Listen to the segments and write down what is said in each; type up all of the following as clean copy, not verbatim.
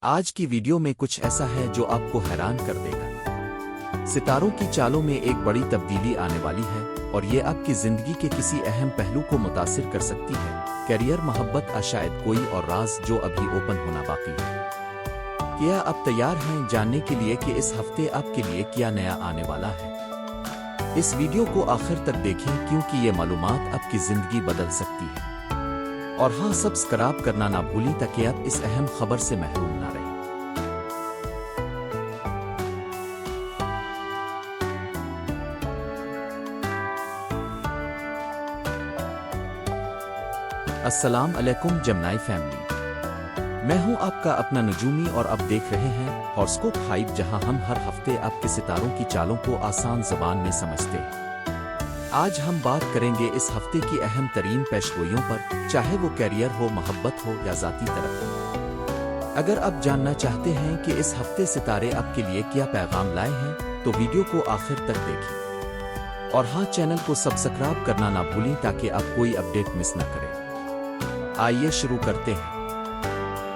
آج کی ویڈیو میں کچھ ایسا ہے جو آپ کو حیران کر دے گا۔ ستاروں کی چالوں میں ایک بڑی تبدیلی آنے والی ہے اور یہ آپ کی زندگی کے کسی اہم پہلو کو متاثر کر سکتی ہے۔ کیریئر، محبت، شاید کوئی اور راز جو ابھی اوپن ہونا باقی ہے۔ کیا آپ تیار ہیں جاننے کے لیے کہ اس ہفتے آپ کے لیے کیا نیا آنے والا ہے؟ اس ویڈیو کو آخر تک دیکھیں کیونکہ یہ معلومات آپ کی زندگی بدل سکتی ہے۔ اور ہاں، سبسکرائب کرنا نہ بھولیں تاکہ آپ اس اہم خبر سے محروم نہ رہیں۔ السلام علیکم جمنائی فیملی، میں ہوں آپ کا اپنا نجومی اور آپ دیکھ رہے ہیں ہاراسکوپ ہائپ، جہاں ہم ہر ہفتے آپ کے ستاروں کی چالوں کو آسان زبان میں سمجھتے ہیں۔ آج ہم بات کریں گے اس ہفتے کی اہم ترین پیشگوئیوں پر، چاہے وہ کیریئر ہو، محبت ہو یا ذاتی ترقی۔ اگر آپ جاننا چاہتے ہیں کہ اس ہفتے ستارے آپ کے لیے کیا پیغام لائے ہیں تو ویڈیو کو آخر تک دیکھیں۔ اور ہاں، چینل کو سبسکرائب کرنا نہ بھولیں تاکہ آپ کوئی اپڈیٹ مس نہ کریں۔ آئیے شروع کرتے ہیں۔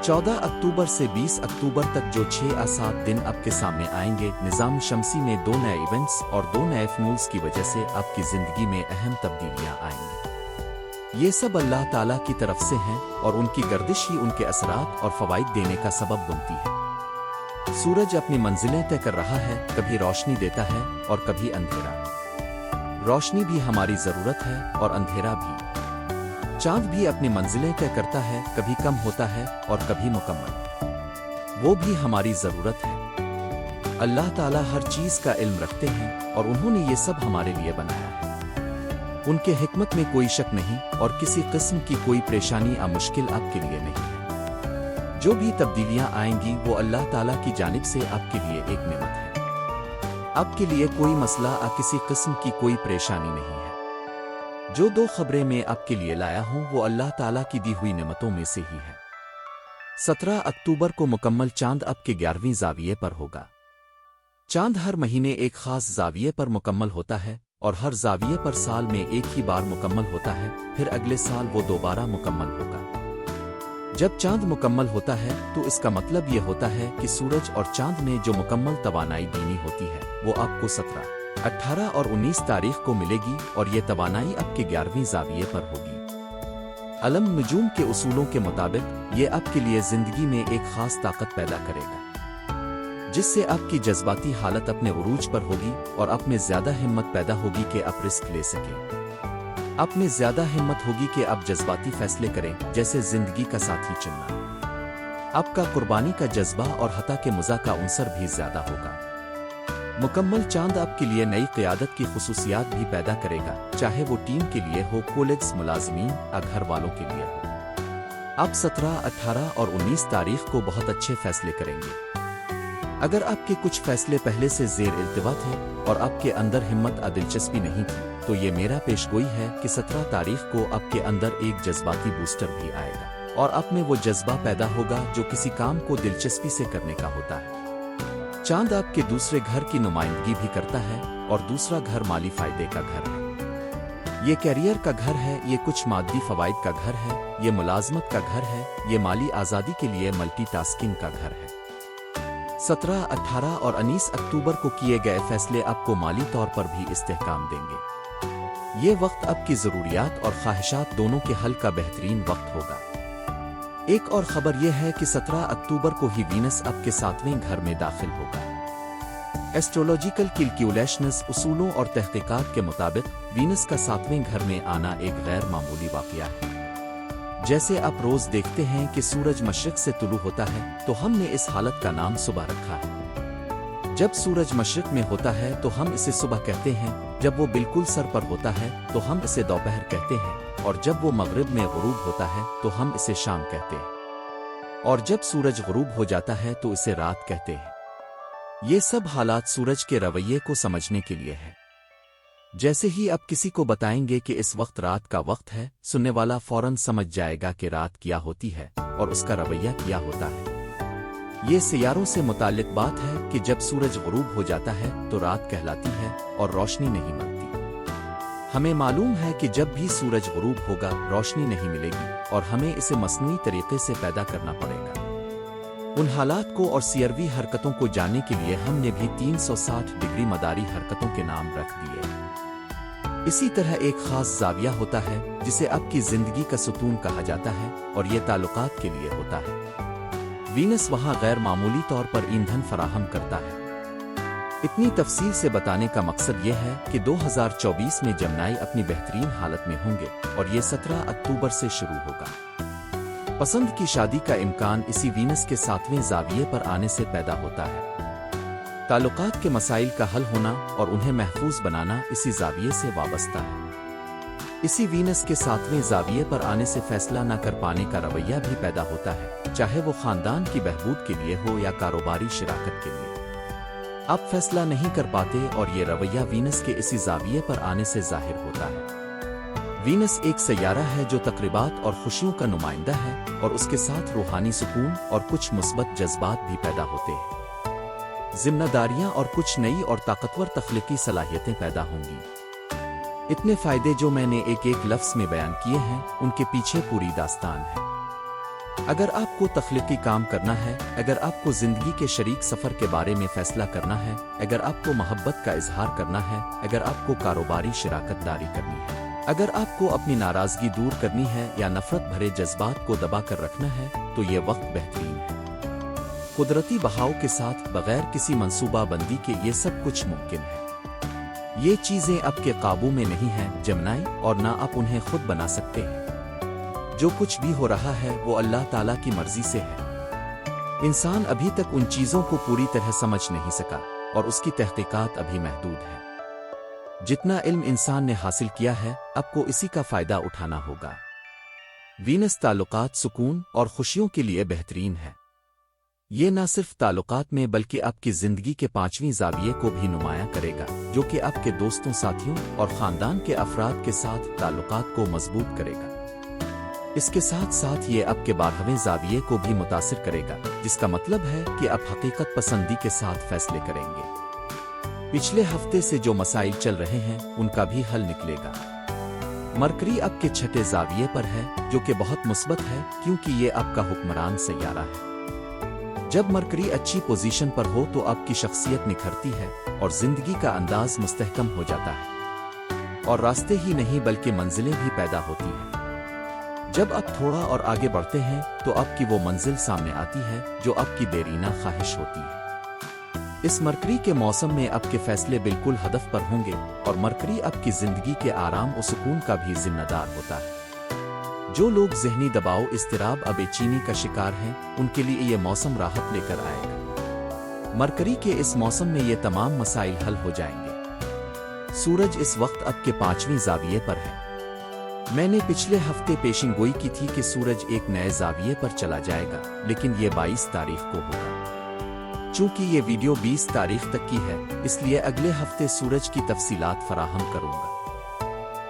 14 اکتوبر سے 20 اکتوبر تک جو 6 یا 7 دن آپ کے سامنے آئیں گے، نظام شمسی میں 2 نئے ایونٹس اور 2 نئے فنونز کی وجہ سے آپ کی زندگی میں اہم تبدیلیاں آئیں گی۔ یہ سب اللہ تعالیٰ کی طرف سے ہیں اور ان کی گردش ہی ان کے اثرات اور فوائد دینے کا سبب بنتی ہے۔ سورج اپنی منزلیں طے کر رہا ہے، کبھی روشنی دیتا ہے اور کبھی اندھیرا۔ روشنی بھی ہماری ضرورت ہے اور اندھیرا بھی۔ چاند بھی اپنی منزلیں طے کرتا ہے، کبھی کم ہوتا ہے اور کبھی مکمل۔ وہ بھی ہماری ضرورت ہے۔ اللہ تعالیٰ ہر چیز کا علم رکھتے ہیں اور انہوں نے یہ سب ہمارے لیے بنایا ہے۔ ان کے حکمت میں کوئی شک نہیں اور کسی قسم کی کوئی پریشانی یا مشکل آپ کے لیے نہیں ہے۔ جو بھی تبدیلیاں آئیں گی وہ اللہ تعالیٰ کی جانب سے آپ کے لیے ایک نعمت ہے۔ آپ کے لیے کوئی مسئلہ یا کسی قسم کی کوئی پریشانی نہیں ہے۔ جو 2 خبریں میں آپ کے لیے لایا ہوں وہ اللہ تعالیٰ کی دی ہوئی نعمتوں میں سے ہی ہے۔ 17 اکتوبر کو مکمل چاند آپ کے 11ویں زاویے پر ہوگا۔ چاند ہر مہینے ایک خاص زاویے پر مکمل ہوتا ہے اور ہر زاویے پر سال میں ایک ہی بار مکمل ہوتا ہے، پھر اگلے سال وہ دوبارہ مکمل ہوگا۔ جب چاند مکمل ہوتا ہے تو اس کا مطلب یہ ہوتا ہے کہ سورج اور چاند نے جو مکمل توانائی دینی ہوتی ہے وہ آپ کو 17، 18 اور 19 تاریخ کو ملے گی اور یہ توانائی آپ کے 11ویں زاویے پر ہوگی۔ علم نجوم کے اصولوں کے مطابق یہ آپ کے لیے زندگی میں ایک خاص طاقت پیدا کرے گا، جس سے آپ کی جذباتی حالت اپنے عروج پر ہوگی اور آپ میں زیادہ ہمت پیدا ہوگی کہ آپ رسک لے سکیں۔ آپ میں زیادہ ہمت ہوگی کہ آپ جذباتی فیصلے کریں، جیسے زندگی کا ساتھی چننا۔ آپ کا قربانی کا جذبہ اور حتی کہ مزاح کا عنصر بھی زیادہ ہوگا۔ مکمل چاند آپ کے لیے نئی قیادت کی خصوصیات بھی پیدا کرے گا، چاہے وہ ٹیم کے لیے ہو، کالجز، ملازمین یا گھر والوں کے لیے ہو۔ آپ 17، 18 اور 19 تاریخ کو بہت اچھے فیصلے کریں گے۔ اگر آپ کے کچھ فیصلے پہلے سے زیر التوا تھے اور آپ کے اندر ہمت اور دلچسپی نہیں تھی تو یہ میرا پیشگوئی ہے کہ 17 تاریخ کو آپ کے اندر ایک جذباتی بوسٹر بھی آئے گا اور آپ میں وہ جذبہ پیدا ہوگا جو کسی کام کو دلچسپی سے کرنے کا ہوتا ہے۔ چاند آپ کے دوسرے گھر کی نمائندگی بھی کرتا ہے اور دوسرا گھر مالی فائدے کا گھر ہے۔ یہ کیریئر کا گھر ہے، یہ کچھ مادی فوائد کا گھر ہے، یہ ملازمت کا گھر ہے، یہ مالی آزادی کے لیے ملٹی ٹاسکنگ کا گھر ہے۔ 17، 18 اور 19 اکتوبر کو کیے گئے فیصلے آپ کو مالی طور پر بھی استحکام دیں گے۔ یہ وقت آپ کی ضروریات اور خواہشات دونوں کے حل کا بہترین وقت ہوگا۔ ایک اور خبر یہ ہے کہ 17 اکتوبر کو ہی وینس آپ کے 7ویں گھر میں داخل ہوگا۔ ایسٹرولوجیکل کیلکولیشنز، اصولوں اور تحقیقات کے مطابق وینس کا 7ویں گھر میں آنا ایک غیر معمولی واقعہ ہے۔ جیسے آپ روز دیکھتے ہیں کہ سورج مشرق سے طلوع ہوتا ہے تو ہم نے اس حالت کا نام صبح رکھا ہے۔ جب سورج مشرق میں ہوتا ہے تو ہم اسے صبح کہتے ہیں، جب وہ بالکل سر پر ہوتا ہے تو ہم اسے دوپہر کہتے ہیں، اور جب وہ مغرب میں غروب ہوتا ہے تو ہم اسے شام کہتے ہیں، اور جب سورج غروب ہو جاتا ہے تو اسے رات کہتے ہیں۔ یہ سب حالات سورج کے رویے کو سمجھنے کے لیے ہے۔ جیسے ہی آپ کسی کو بتائیں گے کہ اس وقت رات کا وقت ہے، سننے والا فوراً سمجھ جائے گا کہ رات کیا ہوتی ہے اور اس کا رویہ کیا ہوتا ہے۔ یہ سیاروں سے متعلق بات ہے کہ جب سورج غروب ہو جاتا ہے تو رات کہلاتی ہے اور روشنی نہیں ملتی۔ ہمیں معلوم ہے کہ جب بھی سورج غروب ہوگا روشنی نہیں ملے گی اور ہمیں اسے مصنوعی طریقے سے پیدا کرنا پڑے گا۔ उन हालात को और सीरवी हरकतों को जानने के लिए हमने भी 360 डिग्री मदारी हरकतों के नाम रख दिए। इसी तरह एक खास जाविया होता है जिसे आपकी जिंदगी का सुकून कहा जाता है और ये ताल्लुकात के लिए होता है। वीनस वहाँ गैर मामूली तौर पर ईंधन फराहम करता है। इतनी तफसील से बताने का मकसद ये है कि 2024 में जमनाई अपनी बेहतरीन हालत में होंगे और ये 17 अक्टूबर से शुरू होगा। पसंद की शादी का इम्कान इसी वीनस के 7वें जाविये पर आने से पैदा होता है। ताल्लुकात के मसाइल का हल होना और उन्हें महफूज बनाना इसी जाविये से वाबस्ता है। इसी वीनस के 7वें जाविये पर आने से फैसला न कर पाने का रवैया भी पैदा होता है, चाहे वो खानदान की बहबूद के लिए हो या कारोबारी शिराकत के लिए। आप फैसला नहीं कर पाते और ये रवैया वीनस के इसी जाविये पर आने से जाहिर होता है। वीनस एक सैयारा है जो तकरीबात और खुशियों का नुमाइंदा है और उसके साथ रूहानी सुकून और कुछ मुस्बत जज्बात भी पैदा होते हैं। जिम्मेदारियां और कुछ नई और ताकतवर तख्लीकी सलाहियतें पैदा होंगी। इतने फायदे जो मैंने एक एक लफ्ज़ में बयान किए हैं, उनके पीछे पूरी दास्तान है। अगर आपको तख्लीकी काम करना है, अगर आपको जिंदगी के शरीक सफ़र के बारे में फैसला करना है, अगर आपको मोहब्बत का इजहार करना है, अगर आपको कारोबारी शिराकत दारी करनी है, अगर आपको अपनी नाराज़गी दूर करनी है या नफरत भरे जज्बात को दबा कर रखना है, तो ये वक्त बेहतरीन है। कुदरती बहाव के साथ बगैर किसी मंसूबा बंदी के ये सब कुछ मुमकिन है। ये चीज़ें आपके काबू में नहीं हैं जमनाई, और ना आप उन्हें खुद बना सकते हैं। जो कुछ भी हो रहा है वो अल्लाह ताला की मर्जी से है। इंसान अभी तक उन चीज़ों को पूरी तरह समझ नहीं सका और उसकी तहकीकात अभी महदूद है। जितना इल्म इंसान ने हासिल किया है, आपको इसी का फ़ायदा उठाना होगा। वीनस ताल्लुकात, सुकून और खुशियों के लिए बेहतरीन है। ये न सिर्फ ताल्लुकात में बल्कि आपकी ज़िंदगी के 5वें जाविये को भी नुमाया करेगा, जो कि आपके दोस्तों, साथियों और ख़ानदान के अफराद के साथ ताल्लुकात को मजबूत करेगा। इसके साथ साथ ये आपके 12वें जाविये को भी मुतासिर करेगा, जिसका मतलब है कि आप हकीकत पसंदी के साथ फैसले करेंगे। पिछले हफ्ते से जो मसाइल चल रहे हैं उनका भी हल निकलेगा। मरकरी आपके 6ठे जाविये पर है, जो कि बहुत मुस्बत है क्योंकि ये आपका हुक्मरान सैयारा है। जब मरकरी अच्छी पोजीशन पर हो तो आपकी शख्सियत निखरती है और जिंदगी का अंदाज मुस्तहकम हो जाता है, और रास्ते ही नहीं बल्कि मंजिलें भी पैदा होती हैं। जब आप थोड़ा और आगे बढ़ते हैं तो आपकी वो मंजिल सामने आती है जो आपकी देरीना ख्वाहिश होती है। इस मरकरी के मौसम में आपके फैसले बिल्कुल हदफ पर होंगे और मरकरी आपकी जिंदगी के आराम और सुकून का भी जिम्मेदार होता है। जो लोग ज़हनी दबाव, इस्तिराब और बेचैनी का शिकार हैं, उनके लिए ये मौसम राहत लेकर आएगा। मरकरी के इस मौसम में ये तमाम मसाइल हल हो जाएंगे। सूरज इस वक्त आपके 5वें जाविये पर है। मैंने पिछले हफ्ते पेशिंगोई की थी कि सूरज एक नए जाविये पर चला जाएगा, लेकिन ये 22 तारीख को होगा। चूंकि ये वीडियो 20 तारीख तक की है, इसलिए अगले हफ्ते सूरज की तफसीलात फराहम करूंगा।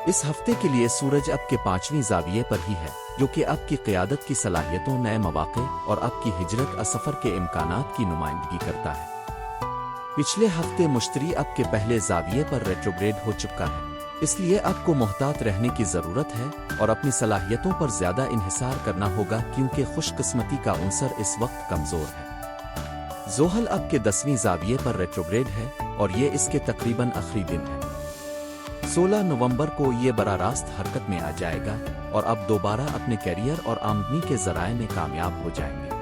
इस हफ्ते के लिए सूरज आपके 5वें जाविये पर ही है, जो कि आपकी क़यादत की सलाहियतों, नए मौक़े और आपकी हिजरत और सफ़र के इम्कानात की नुमाइंदगी करता है। पिछले हफ्ते मुश्तरी आपके पहले जाविये पर रेट्रोग्रेड हो चुका है, इसलिए आपको मोहतात रहने की ज़रूरत है और अपनी सलाहियतों पर ज़्यादा इन्हिसार करना होगा, क्योंकि खुशकिस्मती का उनसर इस वक्त कमज़ोर है। ज़ोहल आपके 10वें जाविये पर रेट्रोग्रेड है और ये इसके तकरीबन आखिरी दिन है। 16 नवंबर को ये बराह रास्त हरकत में आ जाएगा और अब दोबारा अपने कैरियर और आमदनी के ज़राए में कामयाब हो जाएंगे।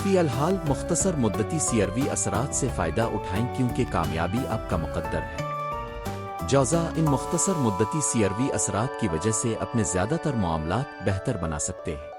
फ़िलहाल मुख्तसर मुद्दती सीरवी असरात से फ़ायदा उठाएं, क्योंकि कामयाबी आपका मुक़द्दर है। जौज़ा इन मुख्तसर मुद्दती सीरवी असरात की वजह से अपने ज़्यादातर मामलात बेहतर बना सकते हैं।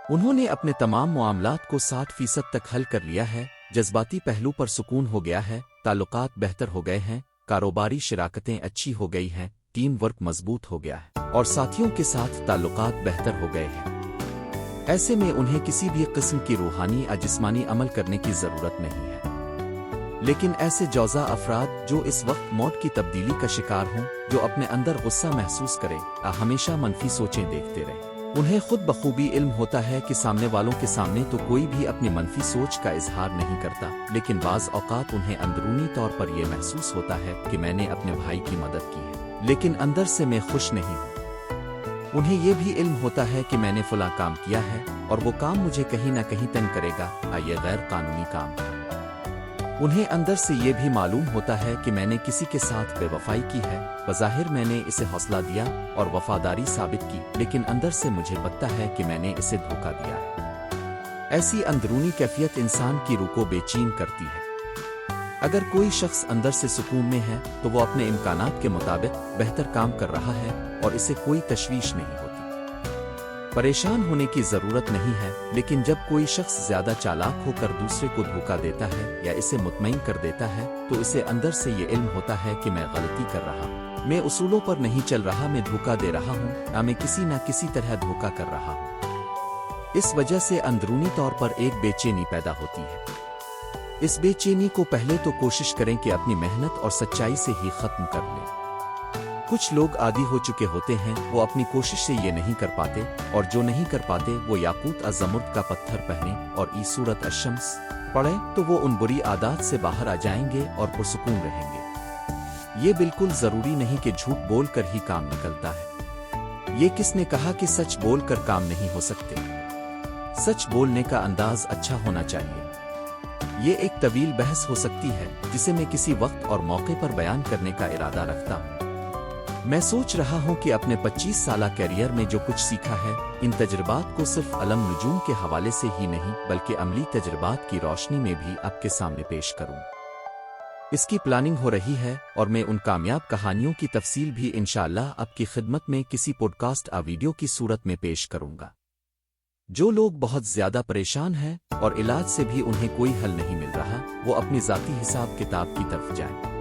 उन्होंने अपने तमाम मामलात को 60% तक हल कर लिया है। जज्बाती पहलू पर सुकून हो गया है, ताल्लुकात बेहतर हो गए हैं, कारोबारी शिराकतें अच्छी हो गई हैं, टीम वर्क मजबूत हो गया है और साथियों के साथ ताल्लुकात बेहतर हो गए हैं। ऐसे में उन्हें किसी भी किस्म की रूहानी या जिस्मानी अमल करने की ज़रूरत नहीं है। लेकिन ऐसे जौज़ा अफराद जो इस वक्त मौत की तब्दीली का शिकार हों, जो अपने अंदर गुस्सा महसूस करें या हमेशा मनफी सोचें देखते रहें, उन्हें खुद बखूबी इल्म होता है कि सामने वालों के सामने तो कोई भी अपनी मनफी सोच का इजहार नहीं करता, लेकिन बाज़ औक़ात उन्हें अंदरूनी तौर पर यह महसूस होता है कि मैंने अपने भाई की मदद की है, लेकिन अंदर से मैं खुश नहीं हूँ। उन्हें ये भी इल्म होता है कि मैंने फला काम किया है और वो काम मुझे कहीं ना कहीं तंग करेगा, ये गैर कानूनी काम है। उन्हें अंदर से ये भी मालूम होता है कि मैंने किसी के साथ बेवफाई की है। बज़ाहिर मैंने इसे हौसला दिया और वफादारी साबित की, लेकिन अंदर से मुझे पता है कि मैंने इसे धोखा दिया है। ऐसी अंदरूनी कैफियत इंसान की रूह को बेचैन करती है। अगर कोई शख्स अंदर से सुकून में है तो वो अपने इम्कानात के मुताबिक बेहतर काम कर रहा है और इसे कोई तशवीश नहीं होती। परेशान होने की जरूरत नहीं है, लेकिन जब कोई शख्स ज्यादा चालाक होकर दूसरे को धोखा देता है या इसे मुतमईन कर देता है तो इसे अंदर से ये इल्म होता है कि मैं गलती कर रहा हूँ, मैं उसूलों पर नहीं चल रहा, मैं धोखा दे रहा हूँ या मैं किसी न किसी तरह धोखा कर रहा हूँ। इस वजह से अंदरूनी तौर पर एक बेचैनी पैदा होती है। इस बेचैनी को पहले तो कोशिश करें कि अपनी मेहनत और सच्चाई से ही खत्म कर लें। कुछ लोग आदी हो चुके होते हैं, वो अपनी कोशिश से ये नहीं कर पाते, और जो नहीं कर पाते वो याकूत अज़मुर्द का पत्थर पहने और ई सूरत अशम्स पढ़े तो वो उन बुरी आदत से बाहर आ जाएंगे और पुरसुकून रहेंगे। ये बिल्कुल जरूरी नहीं कि झूठ बोल कर ही काम निकलता है। ये किसने कहा कि सच बोल कर काम नहीं हो सकते? सच बोलने का अंदाज अच्छा होना चाहिए। ये एक तवील बहस हो सकती है जिसे मैं किसी वक्त और मौके पर बयान करने का इरादा रखता हूँ। मैं सोच रहा हूं कि अपने 25 साला कैरियर में जो कुछ सीखा है, इन तजुर्बात को सिर्फ अलम नजूम के हवाले से ही नहीं बल्कि अमली तजुर्बात की रोशनी में भी आपके सामने पेश करूं। इसकी प्लानिंग हो रही है और मैं उन कामयाब कहानियों की तफसील भी इंशाअल्लाह आपकी खिदमत में किसी पॉडकास्ट या वीडियो की सूरत में पेश करूंगा। जो लोग बहुत ज्यादा परेशान हैं और इलाज से भी उन्हें कोई हल नहीं मिल रहा, वो अपनी जाती हिसाब किताब की तरफ जाएं।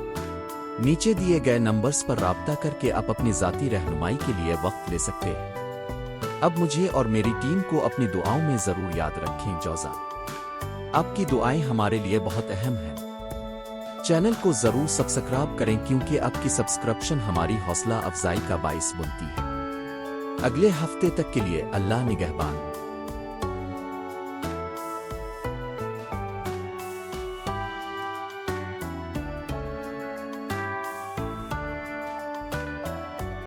नीचे दिए गए नंबर्स पर राब्ता करके आप अपनी जाती रहनुमाई के लिए वक्त ले सकते हैं। अब मुझे और मेरी टीम को अपनी दुआओं में जरूर याद रखें। जौजा, आपकी दुआएं हमारे लिए बहुत अहम हैं। चैनल को जरूर सब्सक्राइब करें क्योंकि आपकी सब्सक्रिप्शन हमारी हौसला अफजाई का बाइस बनती है। अगले हफ्ते तक के लिए अल्लाह निगहबान।